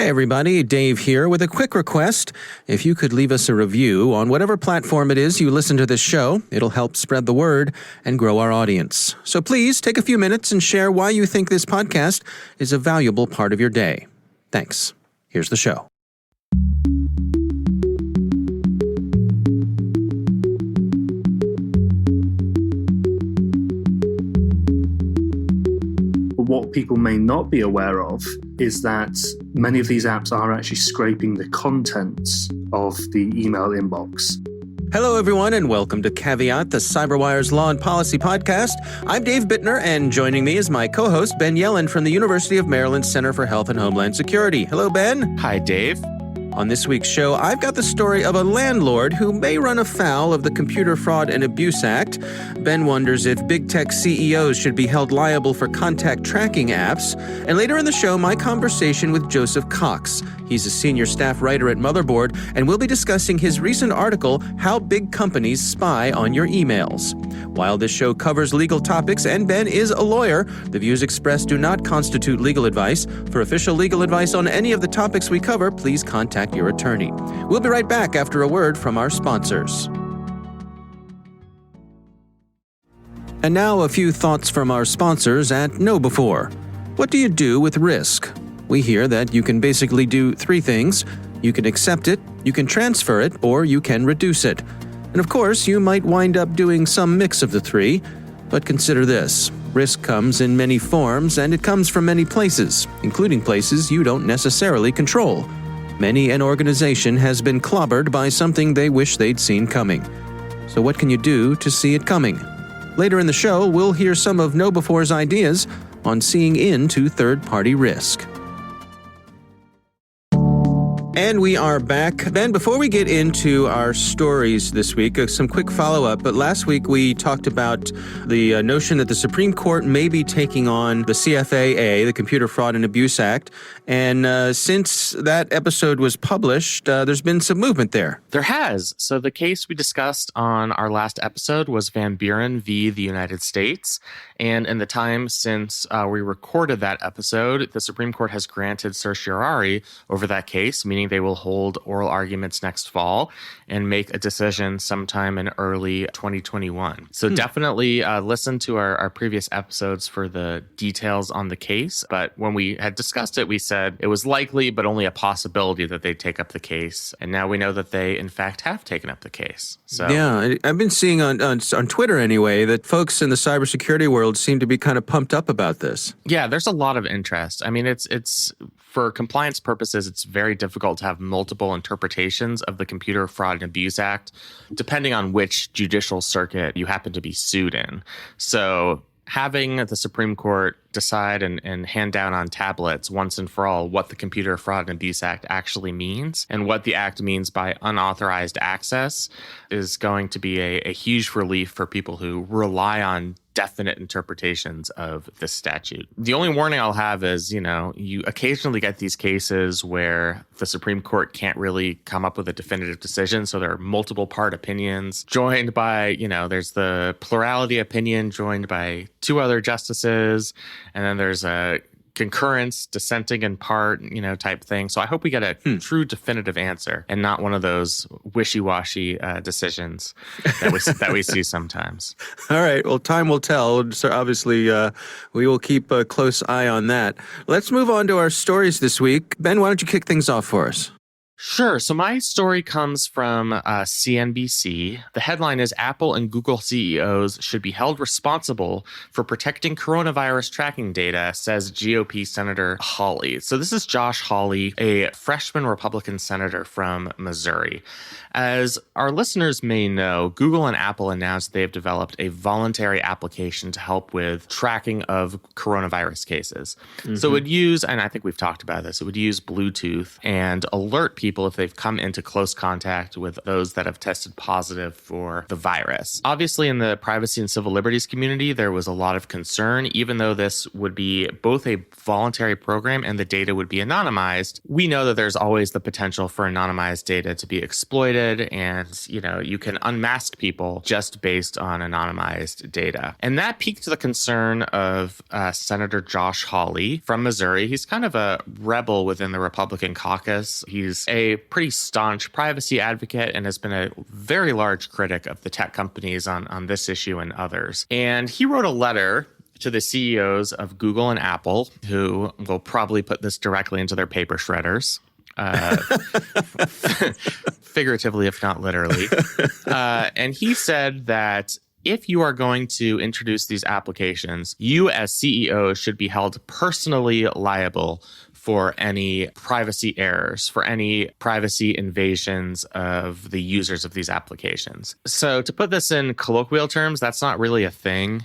Hey everybody, Dave here with a quick request. If you could leave us a review on whatever platform it is you listen to this show, it'll help spread the word and grow our audience. So please take a few minutes and share why you think this podcast is a valuable part of your day. Thanks. Here's the show. What people may not be aware of is that many of these apps are actually scraping the contents of the email inbox. Hello, everyone, and welcome to Caveat, the CyberWire's Law and Policy podcast. I'm Dave Bittner, and joining me is my co-host, Ben Yellen from the University of Maryland Center for Health and Homeland Security. Hello, Ben. Hi, Dave. On this week's show, I've got the story of a landlord who may run afoul of the Computer Fraud and Abuse Act. Ben wonders if big tech CEOs should be held liable for contact tracking apps. And later in the show, my conversation with Joseph Cox. He's a senior staff writer at Motherboard, and we'll be discussing his recent article, How Big Companies Spy on Your Emails. While this show covers legal topics and Ben is a lawyer, the views expressed do not constitute legal advice. For official legal advice on any of the topics we cover, please contact your attorney. We'll be right back after a word from our sponsors. And now a few thoughts from our sponsors at KnowBe4. What do you do with risk? We hear that you can basically do three things. You can accept it, you can transfer it, or you can reduce it. And of course, you might wind up doing some mix of the three. But consider this. Risk comes in many forms, and it comes from many places, including places you don't necessarily control. Many an organization has been clobbered by something they wish they'd seen coming. So what can you do to see it coming? Later in the show, we'll hear some of KnowBe4's ideas on seeing into third-party risk. And we are back. Ben, before we get into our stories this week, some quick follow-up. But last week we talked about the notion that the Supreme Court may be taking on the CFAA, the Computer Fraud and Abuse Act. And since that episode was published, there's been some movement there. There has. So the case we discussed on our last episode was Van Buren v. the United States. And in the time since we recorded that episode, the Supreme Court has granted certiorari over that case, meaning they will hold oral arguments next fall and make a decision sometime in early 2021. So definitely listen to our previous episodes for the details on the case. But when we had discussed it, we said it was likely, but only a possibility that they'd take up the case. And now we know that they, in fact, have taken up the case. So yeah, I've been seeing on Twitter anyway that folks in the cybersecurity world seem to be kind of pumped up about this. Yeah, there's a lot of interest. I mean, it's for compliance purposes, it's very difficult to have multiple interpretations of the Computer Fraud and Abuse Act, depending on which judicial circuit you happen to be sued in. So having the Supreme Court decide and hand down on tablets once and for all what the Computer Fraud and Abuse Act actually means and what the act means by unauthorized access is going to be a huge relief for people who rely on definite interpretations of this statute. The only warning I'll have is, you occasionally get these cases where the Supreme Court can't really come up with a definitive decision. So there are multiple part opinions joined by, there's the plurality opinion joined by two other justices. And then there's a concurrence, dissenting in part, type thing. So I hope we get a true definitive answer and not one of those wishy-washy decisions that we see sometimes. All right. Well, time will tell. So obviously, we will keep a close eye on that. Let's move on to our stories this week. Ben, why don't you kick things off for us? Sure. So my story comes from CNBC. The headline is Apple and Google CEOs should be held responsible for protecting coronavirus tracking data, says GOP Senator Hawley. So this is Josh Hawley, a freshman Republican senator from Missouri. As our listeners may know, Google and Apple announced they have developed a voluntary application to help with tracking of coronavirus cases. So it would use, and I think we've talked about this, it would use Bluetooth and alert people people if they've come into close contact with those that have tested positive for the virus. Obviously, in the privacy and civil liberties community, there was a lot of concern, even though this would be both a voluntary program and the data would be anonymized. We know that there's always the potential for anonymized data to be exploited, and you can unmask people just based on anonymized data. And that piqued the concern of Senator Josh Hawley from Missouri. He's kind of a rebel within the Republican caucus. He's a pretty staunch privacy advocate and has been a very large critic of the tech companies on this issue and others. And he wrote a letter to the CEOs of Google and Apple, who will probably put this directly into their paper shredders. Figuratively, if not literally. And he said that if you are going to introduce these applications, you as CEO should be held personally liable for any privacy errors, for any privacy invasions of the users of these applications. So to put this in colloquial terms, that's not really a thing.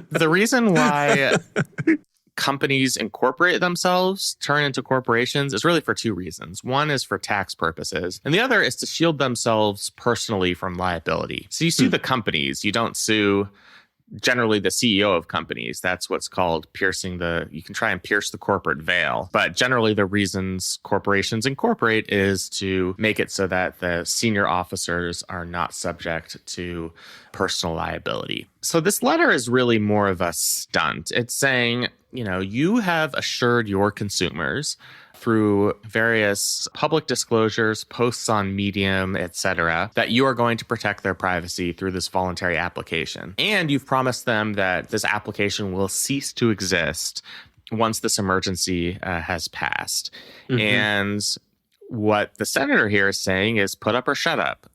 The reason why companies incorporate themselves, turn into corporations, is really for two reasons. One is for tax purposes, and the other is to shield themselves personally from liability. So you sue the companies, you don't sue generally the CEO of companies. That's what's called you can try and pierce the corporate veil. But generally the reasons corporations incorporate is to make it so that the senior officers are not subject to personal liability. So this letter is really more of a stunt. It's saying, you have assured your consumers through various public disclosures, posts on Medium, etc., that you are going to protect their privacy through this voluntary application. And you've promised them that this application will cease to exist once this emergency has passed. Mm-hmm. And what the senator here is saying is put up or shut up.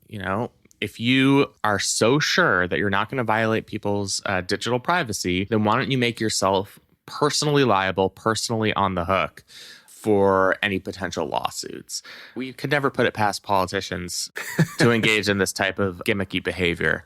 If you are so sure that you're not going to violate people's digital privacy, then why don't you make yourself personally liable, personally on the hook for any potential lawsuits? We could never put it past politicians to engage in this type of gimmicky behavior.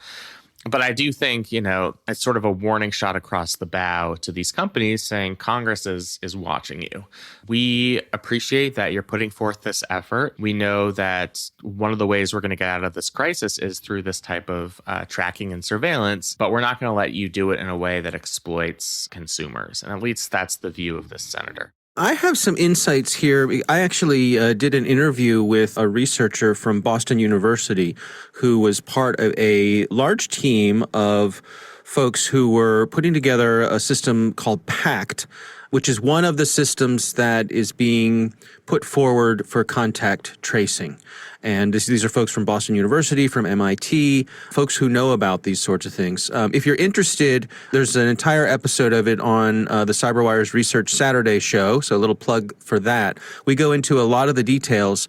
But I do think, it's sort of a warning shot across the bow to these companies saying Congress is watching you. We appreciate that you're putting forth this effort. We know that one of the ways we're going to get out of this crisis is through this type of tracking and surveillance, but we're not going to let you do it in a way that exploits consumers. And at least that's the view of this senator. I have some insights here. I actually did an interview with a researcher from Boston University who was part of a large team of folks who were putting together a system called PACT, which is one of the systems that is being put forward for contact tracing. And these are folks from Boston University, from MIT, folks who know about these sorts of things. If you're interested, there's an entire episode of it on the CyberWire's Research Saturday show, so a little plug for that. We go into a lot of the details.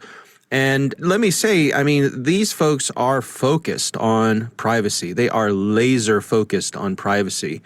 And let me say, these folks are focused on privacy. They are laser focused on privacy.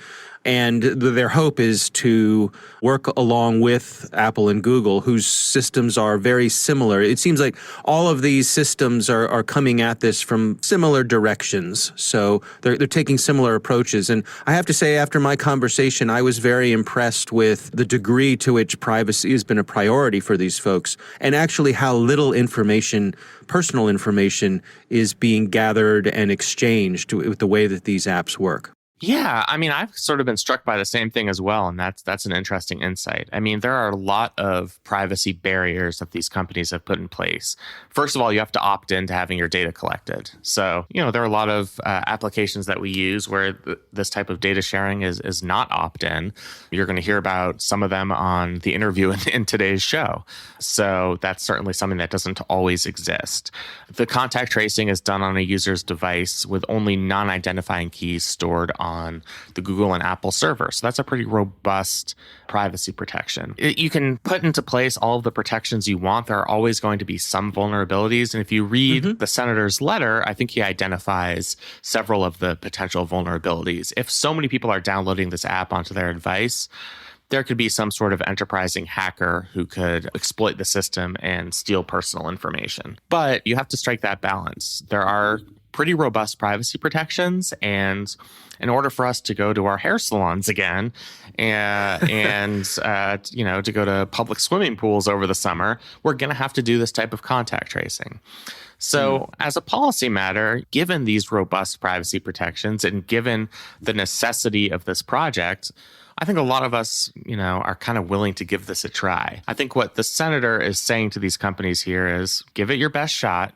And their hope is to work along with Apple and Google, whose systems are very similar. It seems like all of these systems are coming at this from similar directions. So they're taking similar approaches. And I have to say, after my conversation, I was very impressed with the degree to which privacy has been a priority for these folks, and actually how little information, personal information, is being gathered and exchanged with the way that these apps work. Yeah, I've sort of been struck by the same thing as well, and that's an interesting insight. There are a lot of privacy barriers that these companies have put in place. First of all, you have to opt in to having your data collected. So, there are a lot of applications that we use where this type of data sharing is not opt-in. You're going to hear about some of them on the interview in today's show. So that's certainly something that doesn't always exist. The contact tracing is done on a user's device with only non-identifying keys stored on the Google and Apple server. So that's a pretty robust privacy protection. You can put into place all of the protections you want. There are always going to be some vulnerabilities. And if you read the senator's letter, I think he identifies several of the potential vulnerabilities. If so many people are downloading this app onto their device, there could be some sort of enterprising hacker who could exploit the system and steal personal information. But you have to strike that balance. There are pretty robust privacy protections, and in order for us to go to our hair salons again and to go to public swimming pools over the summer, we're going to have to do this type of contact tracing. So as a policy matter, given these robust privacy protections and given the necessity of this project, I think a lot of us, are kind of willing to give this a try. I think what the senator is saying to these companies here is give it your best shot,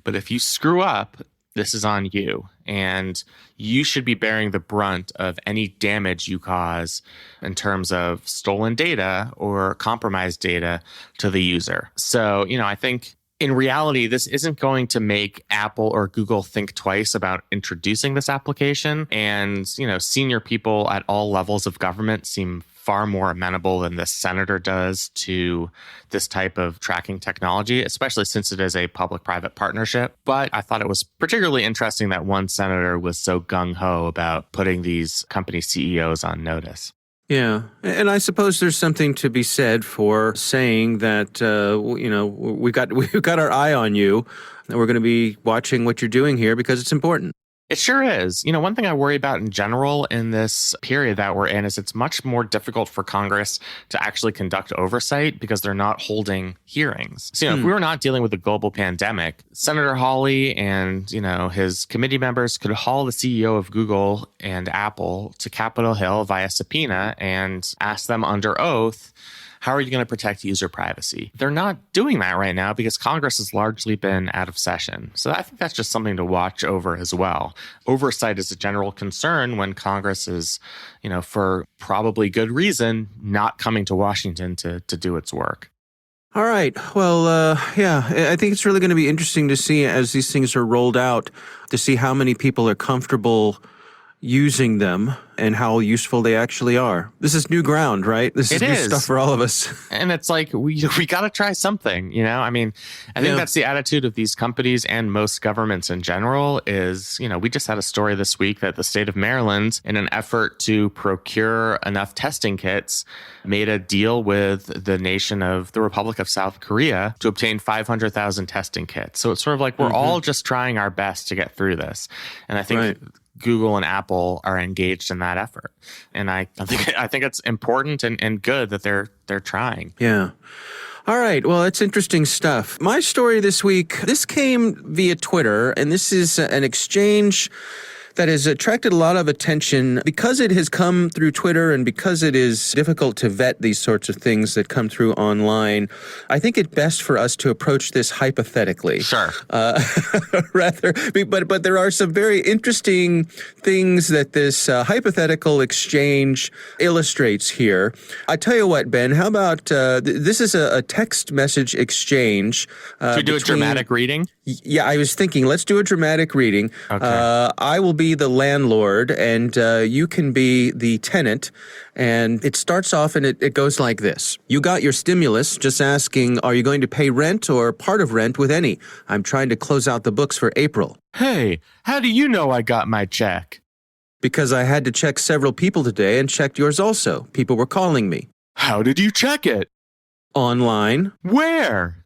but if you screw up, this is on you, and you should be bearing the brunt of any damage you cause in terms of stolen data or compromised data to the user. So, I think in reality, this isn't going to make Apple or Google think twice about introducing this application. And, senior people at all levels of government seem far more amenable than the senator does to this type of tracking technology, especially since it is a public-private partnership. But I thought it was particularly interesting that one senator was so gung-ho about putting these company CEOs on notice. Yeah. And I suppose there's something to be said for saying that, we've got our eye on you, and we're going to be watching what you're doing here because it's important. It sure is. One thing I worry about in general in this period that we're in is it's much more difficult for Congress to actually conduct oversight because they're not holding hearings. So, if we were not dealing with a global pandemic, Senator Hawley and, his committee members could haul the CEO of Google and Apple to Capitol Hill via subpoena and ask them under oath, how are you going to protect user privacy? They're not doing that right now because Congress has largely been out of session. So I think that's just something to watch over as well. Oversight is a general concern when Congress is, for probably good reason, not coming to Washington to do its work. All right. Well, I think it's really going to be interesting to see as these things are rolled out, to see how many people are comfortable using them and how useful they actually are. This is new ground, right? This is new stuff for all of us. And it's like, we got to try something, I think that's the attitude of these companies and most governments in general is, we just had a story this week that the state of Maryland, in an effort to procure enough testing kits, made a deal with the nation of the Republic of South Korea to obtain 500,000 testing kits. So it's sort of like we're all just trying our best to get through this. And I think Google and Apple are engaged in that effort. And I think it's important and good that they're trying. Yeah. All right. Well, it's interesting stuff. My story this week, this came via Twitter, and this is an exchange that has attracted a lot of attention because it has come through Twitter and because it is difficult to vet these sorts of things that come through online. I think it's best for us to approach this hypothetically. Sure. But there are some very interesting things that this hypothetical exchange illustrates here. I tell you what, Ben, how about this is a text message exchange. Should we do a dramatic reading? Yeah, I was thinking, let's do a dramatic reading. Okay. I will be the landlord, and you can be the tenant. And it starts off, and it goes like this. You got your stimulus, just asking, are you going to pay rent or part of rent with any? I'm trying to close out the books for April. Hey, how do you know I got my check? Because I had to check several people today and checked yours also. People were calling me. How did you check it? Online. Where?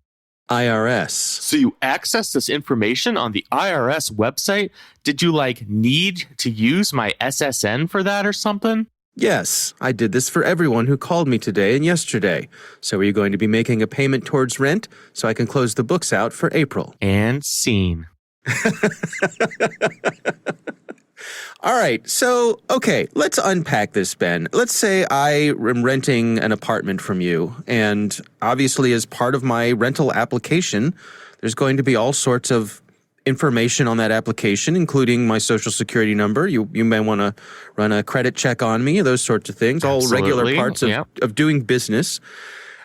IRS. So you access this information on the IRS website? Did you need to use my SSN for that or something? Yes, I did this for everyone who called me today and yesterday. So are you going to be making a payment towards rent so I can close the books out for April? And scene. All right. So, okay, let's unpack this, Ben. Let's say I am renting an apartment from you, and obviously as part of my rental application, there's going to be all sorts of information on that application, including my social security number. You may want to run a credit check on me, those sorts of things, all regular parts of doing business.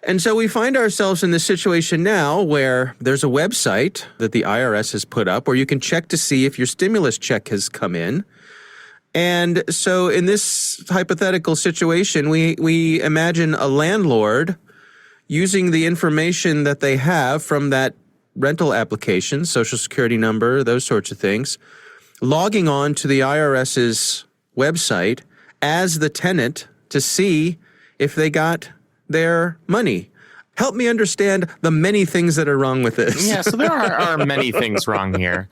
And so we find ourselves in this situation now where there's a website that the IRS has put up where you can check to see if your stimulus check has come in. And so in this hypothetical situation, we imagine a landlord using the information that they have from that rental application, social security number, those sorts of things, logging on to the IRS's website as the tenant to see if they got their money? Help me understand the many things that are wrong with this. Yeah, so there are many things wrong here.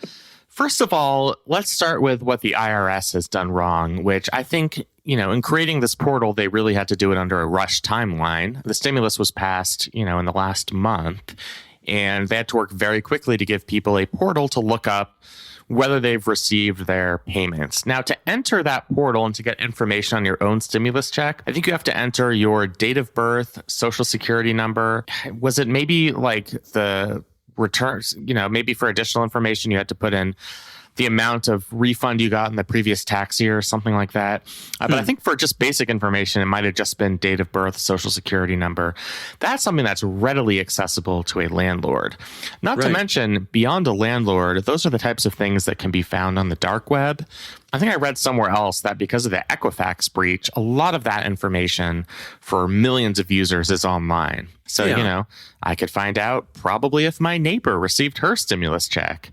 First of all, let's start with what the IRS has done wrong, which I think, in creating this portal, they really had to do it under a rushed timeline. The stimulus was passed, in the last month, and they had to work very quickly to give people a portal to look up whether they've received their payments. Now, to enter that portal and to get information on your own stimulus check, I think you have to enter your date of birth, social security number. Was it maybe like the returns, maybe for additional information, you had to put in the amount of refund you got in the previous tax year or something like that. But I think for just basic information, it might have just been date of birth, social security number. That's something that's readily accessible to a landlord. Not to mention, beyond a landlord, those are the types of things that can be found on the dark web. I think I read somewhere else that because of the Equifax breach, a lot of that information for millions of users is online. So, I could find out probably if my neighbor received her stimulus check.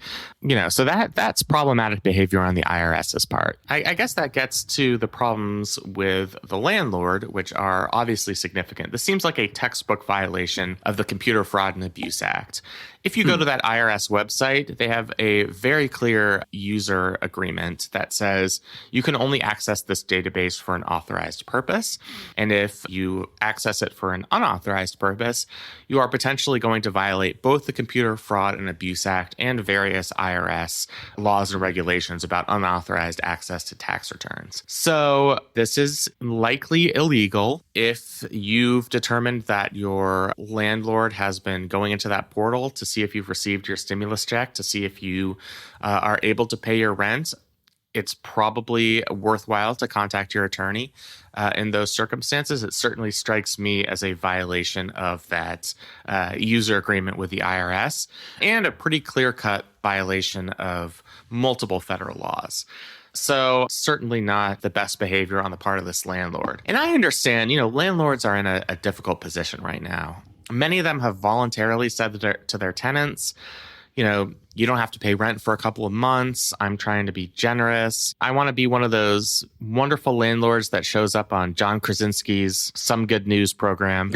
So that's problematic behavior on the IRS's part. I guess that gets to the problems with the landlord, which are obviously significant. This seems like a textbook violation of the Computer Fraud and Abuse Act. If you go to that IRS website, they have a very clear user agreement that says you can only access this database for an authorized purpose. And if you access it for an unauthorized purpose, you are potentially going to violate both the Computer Fraud and Abuse Act and various IRS laws and regulations about unauthorized access to tax returns. So this is likely illegal if you've determined that your landlord has been going into that portal to see if you've received your stimulus check, to see if you are able to pay your rent. It's probably worthwhile to contact your attorney in those circumstances. It certainly strikes me as a violation of that user agreement with the IRS and a pretty clear-cut violation of multiple federal laws. So certainly not the best behavior on the part of this landlord. And I understand, landlords are in a difficult position right now. Many of them have voluntarily said to their tenants, you don't have to pay rent for a couple of months. I'm trying to be generous. I want to be one of those wonderful landlords that shows up on John Krasinski's Some Good News program.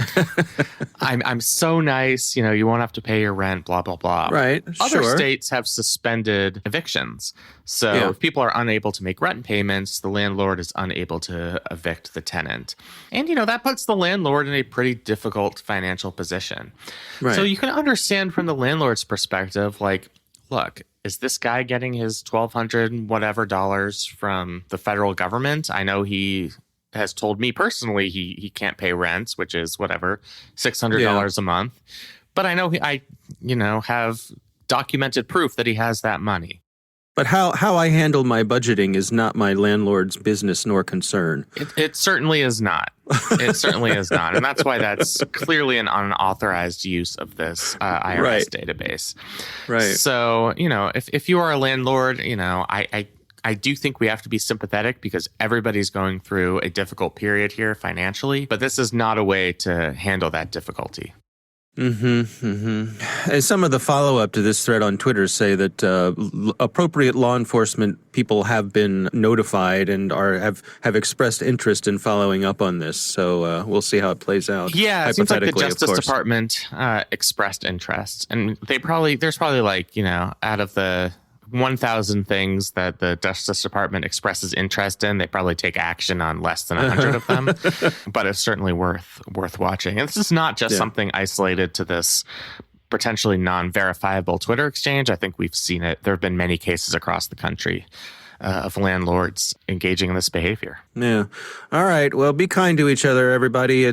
I'm so nice. You won't have to pay your rent, blah, blah, blah. Right. Other states have suspended evictions. So if people are unable to make rent payments, the landlord is unable to evict the tenant. And, that puts the landlord in a pretty difficult financial position. Right. So you can understand from the landlord's perspective, like, look, is this guy getting his $1,200 whatever dollars from the federal government? I know he has told me personally he can't pay rent, which is whatever, $600 a month. But I know I have documented proof that he has that money. But how I handle my budgeting is not my landlord's business nor concern. It certainly is not. It certainly is not. And that's why that's clearly an unauthorized use of this IRS database. Right. So, if you are a landlord, I do think we have to be sympathetic because everybody's going through a difficult period here financially. But this is not a way to handle that difficulty. And some of the follow-up to this thread on Twitter say that appropriate law enforcement people have been notified and have expressed interest in following up on this. So we'll see how it plays out. Yeah, it seems like the Justice Department expressed interest, and there's probably out of the 1,000 things that the Justice Department expresses interest in, they probably take action on less than 100 of them. But it's certainly worth watching. And this is not just something isolated to this potentially non-verifiable Twitter exchange. I think we've seen it. There have been many cases across the country of landlords engaging in this behavior. Yeah. All right. Well, be kind to each other, everybody.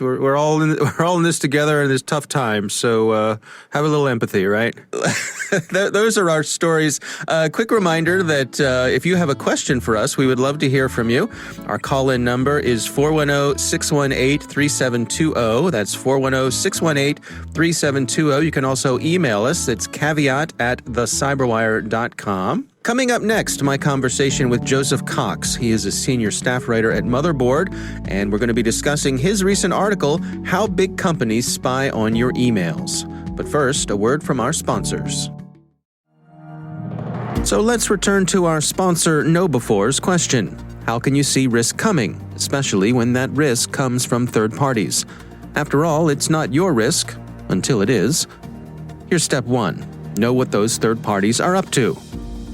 We're all in this together in this tough time. So have a little empathy, right? Those are our stories. Quick reminder that if you have a question for us, we would love to hear from you. Our call-in number is 410-618-3720. That's 410-618-3720. You can also email us. It's caveat@thecyberwire.com. Coming up next, my conversation with Joseph Cox. He is a senior staff writer at Motherboard, and we're going to be discussing his recent article, How Big Companies Spy on Your Emails. But first, a word from our sponsors. So let's return to our sponsor KnowBefore's question. How can you see risk coming, especially when that risk comes from third parties? After all, it's not your risk, until it is. Here's step 1. Know what those third parties are up to.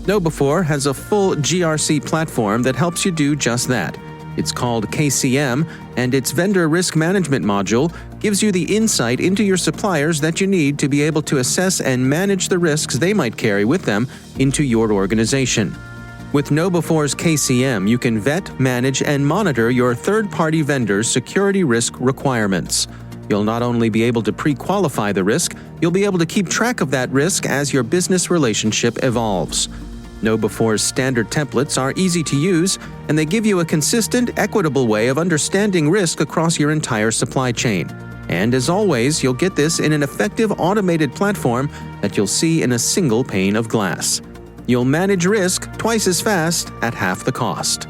KnowBe4 has a full GRC platform that helps you do just that. It's called KCM, and its vendor risk management module gives you the insight into your suppliers that you need to be able to assess and manage the risks they might carry with them into your organization. With KnowBe4's KCM, you can vet, manage, and monitor your third-party vendors' security risk requirements. You'll not only be able to pre-qualify the risk, you'll be able to keep track of that risk as your business relationship evolves. KnowBe4's standard templates are easy to use, and they give you a consistent, equitable way of understanding risk across your entire supply chain. And as always, you'll get this in an effective automated platform that you'll see in a single pane of glass. You'll manage risk twice as fast at half the cost.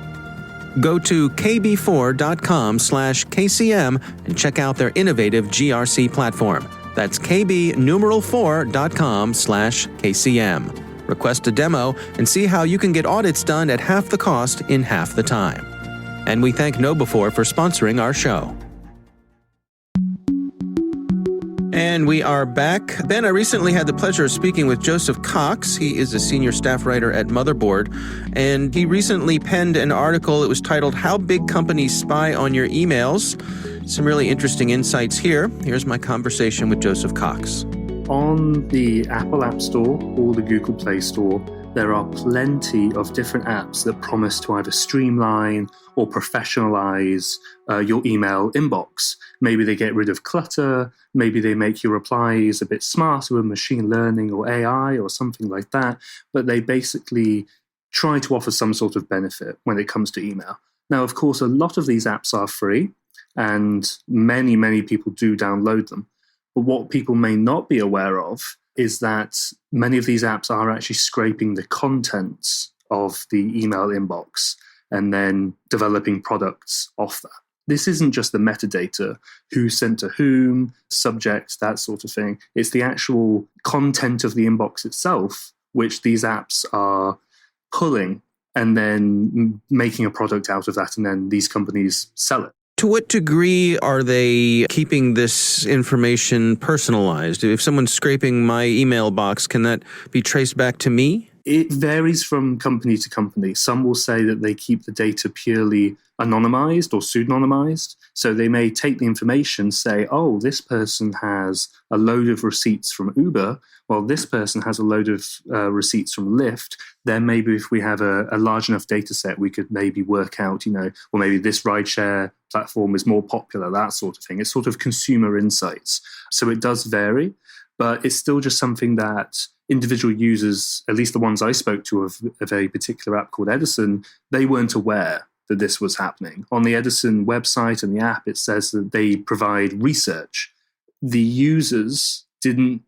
Go to kb4.com/KCM and check out their innovative GRC platform. That's kb4.com/KCM. Request a demo and see how you can get audits done at half the cost in half the time. And we thank KnowBe4 for sponsoring our show. And we are back. Ben, I recently had the pleasure of speaking with Joseph Cox. He is a senior staff writer at Motherboard, and he recently penned an article. It was titled, How Big Companies Spy on Your Emails. Some really interesting insights here. Here's my conversation with Joseph Cox. On the Apple App Store or the Google Play Store, there are plenty of different apps that promise to either streamline or professionalize your email inbox. Maybe they get rid of clutter, maybe they make your replies a bit smarter with machine learning or AI or something like that, but they basically try to offer some sort of benefit when it comes to email. Now, of course, a lot of these apps are free, and many people do download them. But what people may not be aware of is that many of these apps are actually scraping the contents of the email inbox and then developing products off that. This isn't just the metadata, who sent to whom, subject, that sort of thing. It's the actual content of the inbox itself, which these apps are pulling and then making a product out of that, and then these companies sell it. To what degree are they keeping this information personalized? If someone's scraping my email box, can that be traced back to me? It varies from company to company. Some will say that they keep the data purely anonymized or pseudonymized. So they may take the information, say, oh, this person has a load of receipts from Uber, while this person has a load of receipts from Lyft. Then maybe if we have a large enough data set, we could maybe work out, or maybe this rideshare platform is more popular, that sort of thing. It's sort of consumer insights. So it does vary, but it's still just something that individual users, at least the ones I spoke to of a particular app called Edison, they weren't aware that this was happening. On the Edison website and the app, it says that they provide research. The users didn't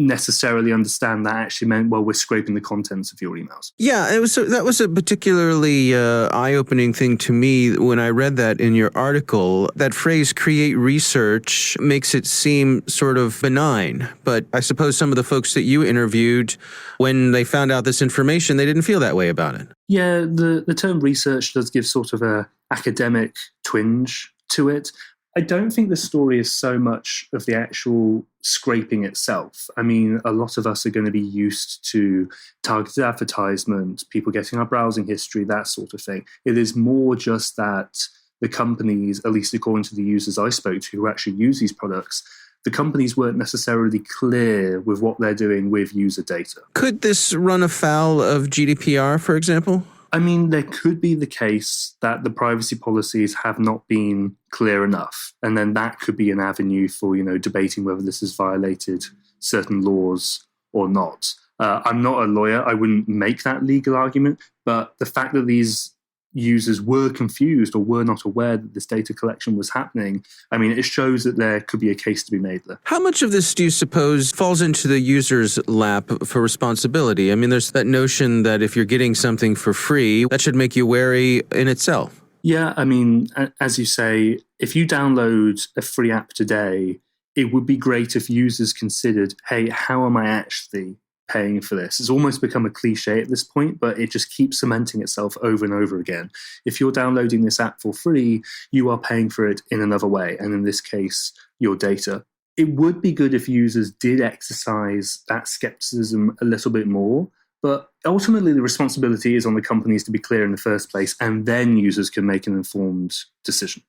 necessarily understand that actually meant, well, we're scraping the contents of your emails. Yeah, that was a particularly eye-opening thing to me when I read that in your article. That phrase, create research, makes it seem sort of benign. But I suppose some of the folks that you interviewed, when they found out this information, they didn't feel that way about it. Yeah, the term research does give sort of a academic twinge to it. I don't think the story is so much of the actual scraping itself. I mean, a lot of us are going to be used to targeted advertisement, people getting our browsing history, that sort of thing. It is more just that the companies, at least according to the users I spoke to who actually use these products, the companies weren't necessarily clear with what they're doing with user data. Could this run afoul of GDPR, for example? I mean, there could be the case that the privacy policies have not been clear enough, and then that could be an avenue for, debating whether this has violated certain laws or not. I'm not a lawyer. I wouldn't make that legal argument, but the fact that these users were confused or were not aware that this data collection was happening, I mean, it shows that there could be a case to be made there. How much of this do you suppose falls into the user's lap for responsibility? I mean, there's that notion that if you're getting something for free, that should make you wary in itself. Yeah, I mean, as you say, if you download a free app today, it would be great if users considered, hey, how am I actually paying for this. It's almost become a cliche at this point, but it just keeps cementing itself over and over again. If you're downloading this app for free, you are paying for it in another way, and in this case, your data. It would be good if users did exercise that skepticism a little bit more, but ultimately the responsibility is on the companies to be clear in the first place, and then users can make an informed decision,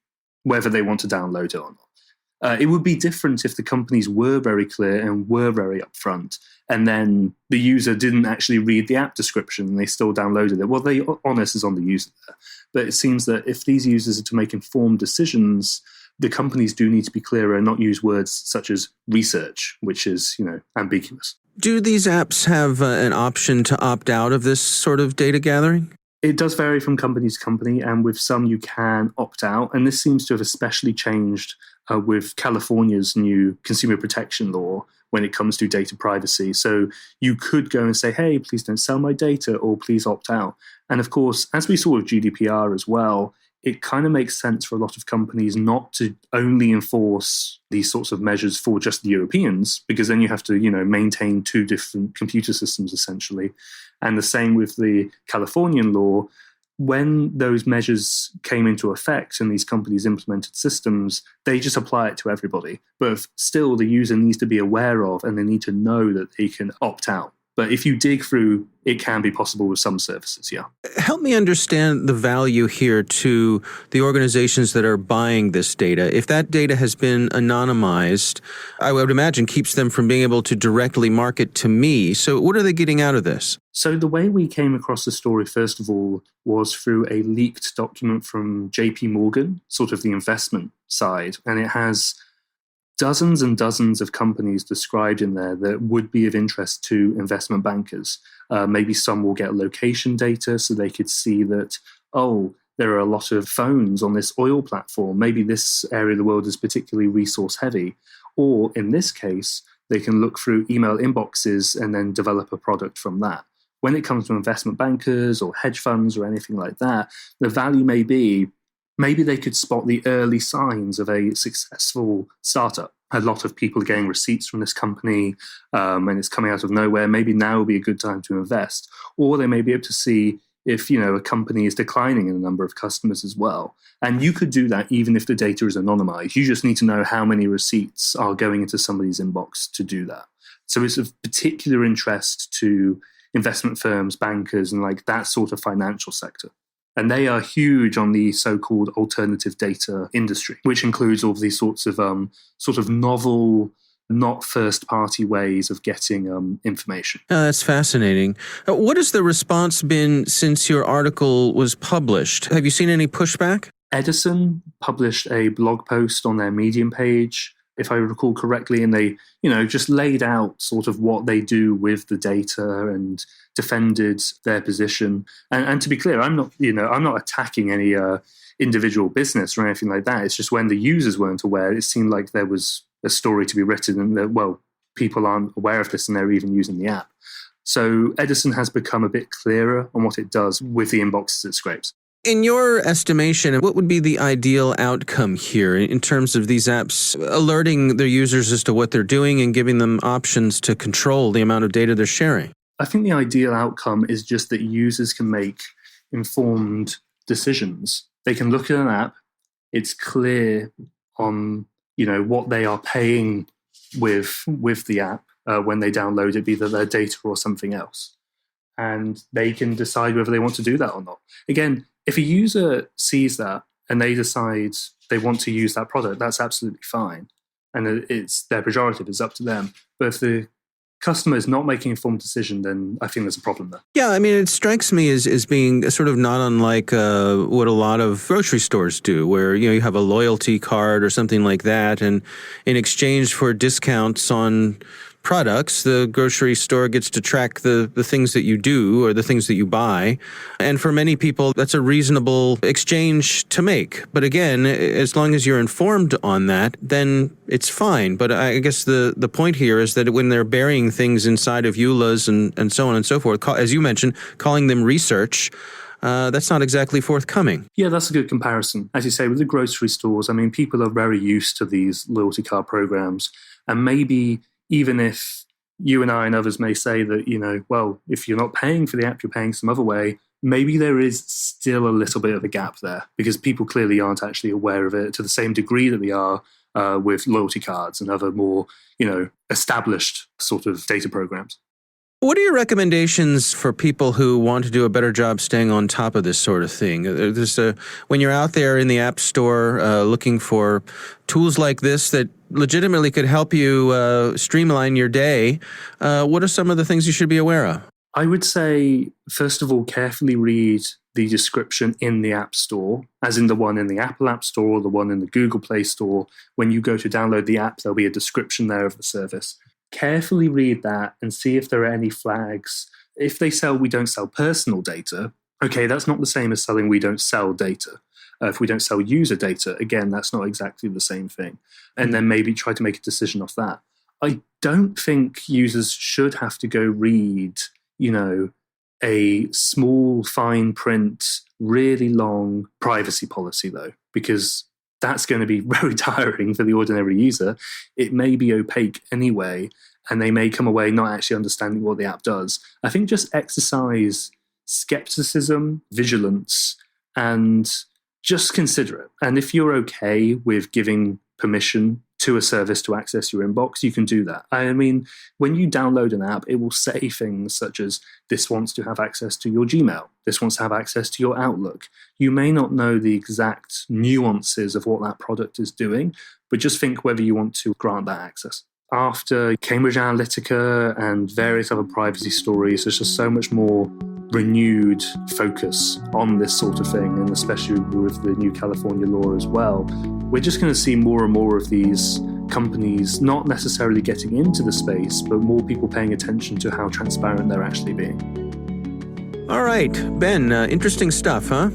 whether they want to download it or not. It would be different if the companies were very clear and were very upfront, and then the user didn't actually read the app description and they still downloaded it. Well, the onus is on the user there. But it seems that if these users are to make informed decisions, the companies do need to be clearer and not use words such as research, which is, ambiguous. Do these apps have an option to opt out of this sort of data gathering? It does vary from company to company, and with some you can opt out. And this seems to have especially changed with California's new consumer protection law when it comes to data privacy. So you could go and say, hey, please don't sell my data, or please opt out. And of course, as we saw with GDPR as well, it kind of makes sense for a lot of companies not to only enforce these sorts of measures for just the Europeans, because then you have to, maintain two different computer systems essentially. And the same with the Californian law. When those measures came into effect and these companies implemented systems, they just apply it to everybody. But still, the user needs to be aware of, and they need to know that they can opt out. But if you dig through, it can be possible with some services, yeah. Help me understand the value here to the organizations that are buying this data. If that data has been anonymized, I would imagine keeps them from being able to directly market to me. So what are they getting out of this? So the way we came across the story, first of all, was through a leaked document from JP Morgan, sort of the investment side. And it has dozens and dozens of companies described in there that would be of interest to investment bankers. Maybe some will get location data so they could see that, there are a lot of phones on this oil platform. Maybe this area of the world is particularly resource heavy. Or in this case, they can look through email inboxes and then develop a product from that. When it comes to investment bankers or hedge funds or anything like that, the value may be maybe they could spot the early signs of a successful startup. A lot of people are getting receipts from this company and it's coming out of nowhere. Maybe now would be a good time to invest. Or they may be able to see if, a company is declining in a number of customers as well. And you could do that even if the data is anonymized. You just need to know how many receipts are going into somebody's inbox to do that. So it's of particular interest to investment firms, bankers, and like that sort of financial sector. And they are huge on the so-called alternative data industry, which includes all of these sorts of sort of novel, not first-party ways of getting information. Oh, that's fascinating. What has the response been since your article was published? Have you seen any pushback? Edison published a blog post on their Medium page, if I recall correctly, and they, just laid out sort of what they do with the data and defended their position. And to be clear, I'm not attacking any individual business or anything like that. It's just when the users weren't aware, it seemed like there was a story to be written and that, people aren't aware of this and they're even using the app. So Edison has become a bit clearer on what it does with the inboxes it scrapes. In your estimation, what would be the ideal outcome here in terms of these apps alerting their users as to what they're doing and giving them options to control the amount of data they're sharing? I think the ideal outcome is just that users can make informed decisions. They can look at an app, it's clear on, what they are paying with the app when they download it, be that their data or something else. And they can decide whether they want to do that or not. Again, if a user sees that and they decide they want to use that product, that's absolutely fine. And it's their prerogative, it's up to them. But if the customer is not making an informed decision, then I think there's a problem there. Yeah, I mean, it strikes me as being sort of not unlike what a lot of grocery stores do, where, you have a loyalty card or something like that, and in exchange for discounts on products, the grocery store gets to track the things that you do or the things that you buy. And for many people, that's a reasonable exchange to make. But again, as long as you're informed on that, then it's fine. But I guess the point here is that when they're burying things inside of EULAs and so on and so forth, as you mentioned, calling them research, that's not exactly forthcoming. Yeah, that's a good comparison. As you say, with the grocery stores, I mean, people are very used to these loyalty card programs. And maybe even if you and I and others may say that, well, if you're not paying for the app, you're paying some other way. Maybe there is still a little bit of a gap there because people clearly aren't actually aware of it to the same degree that they are with loyalty cards and other more, established sort of data programs. What are your recommendations for people who want to do a better job staying on top of this sort of thing? When you're out there in the App Store looking for tools like this that legitimately could help you streamline your day, what are some of the things you should be aware of? I would say, first of all, carefully read the description in the App Store, as in the one in the Apple App Store or the one in the Google Play Store. When you go to download the app, there'll be a description there of the service. Carefully read that and see if there are any flags. If they sell, we don't sell personal data, okay, that's not the same as selling we don't sell data. If we don't sell user data, again, that's not exactly the same thing. And then maybe try to make a decision off that. I don't think users should have to go read, a small, fine print, really long privacy policy, though, because that's going to be very tiring for the ordinary user. It may be opaque anyway, and they may come away not actually understanding what the app does. I think just exercise skepticism, vigilance, and just consider it. And if you're okay with giving permission to a service to access your inbox, you can do that. I mean, when you download an app, it will say things such as, this wants to have access to your Gmail, this wants to have access to your Outlook. You may not know the exact nuances of what that product is doing, but just think whether you want to grant that access. After Cambridge Analytica and various other privacy stories, there's just so much more renewed focus on this sort of thing, and especially with the new California law as well. We're just going to see more and more of these companies not necessarily getting into the space, but more people paying attention to how transparent they're actually being. All right, Ben, interesting stuff, huh?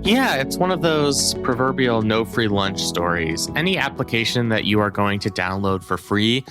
Yeah, it's one of those proverbial no free lunch stories. Any application that you are going to download for free,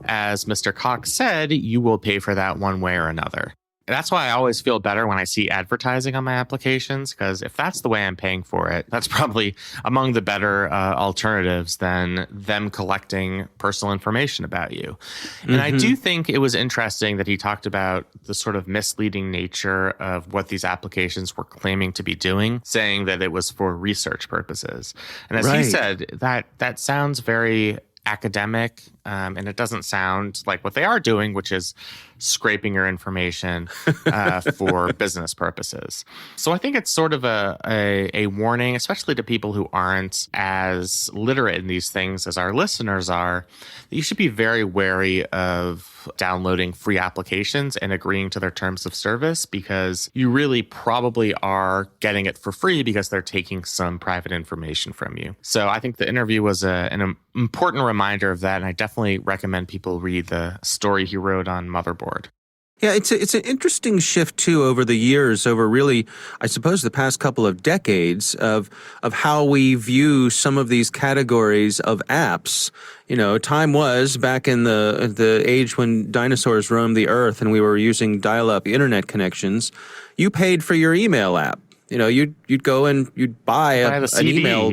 as Mr. Cox said, you will pay for that one way or another. That's why I always feel better when I see advertising on my applications, because if that's the way I'm paying for it, that's probably among the better alternatives than them collecting personal information about you. And I do think it was interesting that he talked about the sort of misleading nature of what these applications were claiming to be doing, saying that it was for research purposes. And as he said, that sounds very academic, and it doesn't sound like what they are doing, which is scraping your information for business purposes. So I think it's sort of a warning, especially to people who aren't as literate in these things as our listeners are, that you should be very wary of downloading free applications and agreeing to their terms of service, because you really probably are getting it for free because they're taking some private information from you. So I think the interview was an important reminder of that, and I definitely recommend people read the story he wrote on Motherboard. Yeah, it's an interesting shift, too, over the years, over really, I suppose, the past couple of decades of how we view some of these categories of apps. Time was back in the age when dinosaurs roamed the earth and we were using dial-up internet connections. You paid for your email app. You'd go and you'd buy an CD, email.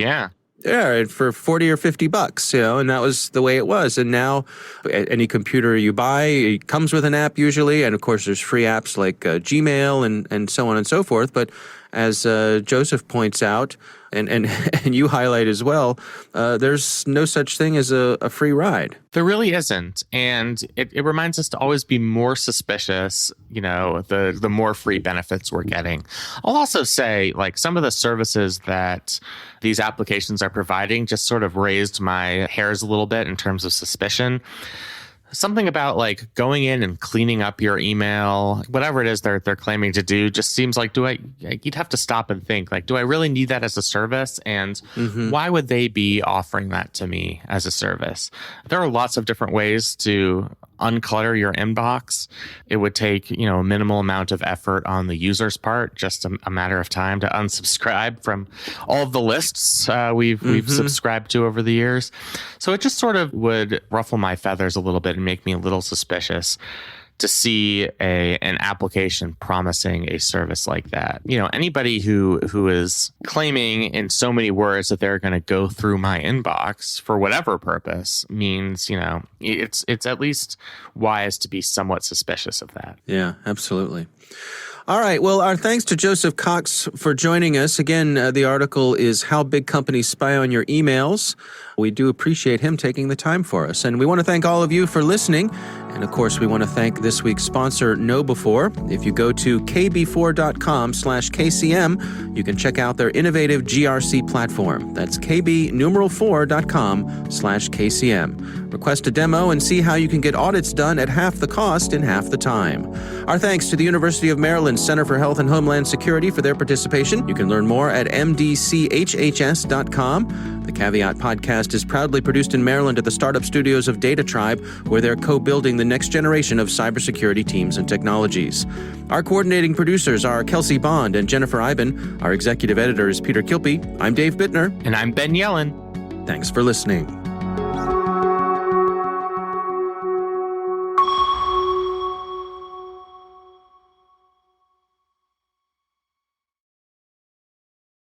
Yeah, for $40 or $50, and that was the way it was. And now any computer you buy, it comes with an app usually. And of course, there's free apps like Gmail and so on and so forth. But as Joseph points out, and you highlight as well, there's no such thing as a free ride. There really isn't. And it reminds us to always be more suspicious, the more free benefits we're getting. I'll also say, like, some of the services that these applications are providing just sort of raised my hairs a little bit in terms of suspicion. Something about like going in and cleaning up your email, whatever it is they're claiming to do, just seems like, you'd have to stop and think, like, do I really need that as a service? And why would they be offering that to me as a service? There are lots of different ways to unclutter your inbox. It would take, a minimal amount of effort on the user's part, just a matter of time to unsubscribe from all of the lists we've subscribed to over the years. So it just sort of would ruffle my feathers a little bit and make me a little suspicious to see an application promising a service like that. Anybody who is claiming in so many words that they're going to go through my inbox for whatever purpose means, it's at least wise to be somewhat suspicious of that. Yeah, absolutely. All right. Well, our thanks to Joseph Cox for joining us. Again, the article is How Big Companies Spy on Your Emails. We do appreciate him taking the time for us. And we want to thank all of you for listening. And of course, we want to thank this week's sponsor, KnowBe4. If you go to kb4.com/KCM, you can check out their innovative GRC platform. That's kb4.com/KCM. Request a demo and see how you can get audits done at half the cost in half the time. Our thanks to the University of Maryland Center for Health and Homeland Security for their participation. You can learn more at mdchhs.com. The Caveat podcast is proudly produced in Maryland at the startup studios of Data Tribe, where they're co-building the next generation of cybersecurity teams and technologies. Our coordinating producers are Kelsey Bond and Jennifer Iben. Our executive editor is Peter Kilpie. I'm Dave Bittner. And I'm Ben Yellen. Thanks for listening.